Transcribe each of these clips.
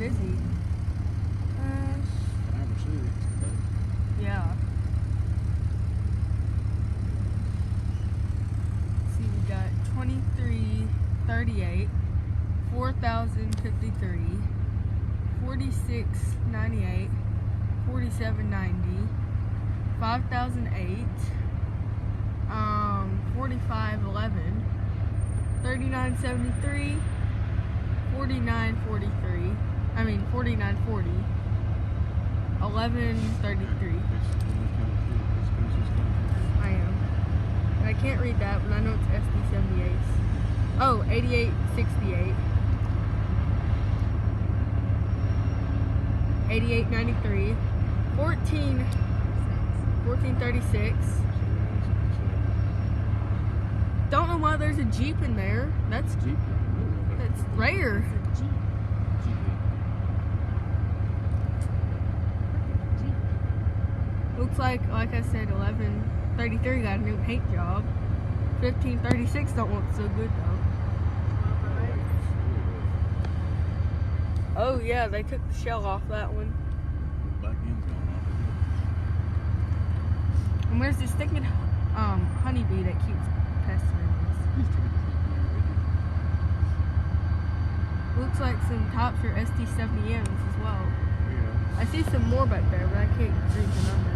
is he? Yeah. See, we got 2338, 4053, 4698, 4790, 5008, 4511, 3973, 4943. I mean 4940. 1133. I am. And I can't read that, but I know it's SD78. Oh, 8868. 8893. 1436. Don't know why there's a Jeep in there. That's rare. Looks like I said, 1133 got a new paint job. 1536 don't look so good though. Oh yeah, they took the shell off that one. And where's this stinking honeybee that keeps pestering us? Looks like some tops are SD70Ms as well. I see some more back there, but I can't read the numbers.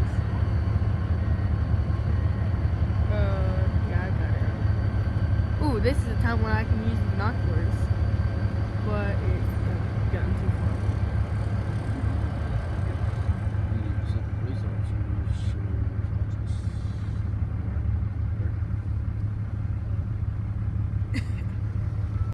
Yeah, I got it. Ooh, this is a time when I can use binoculars.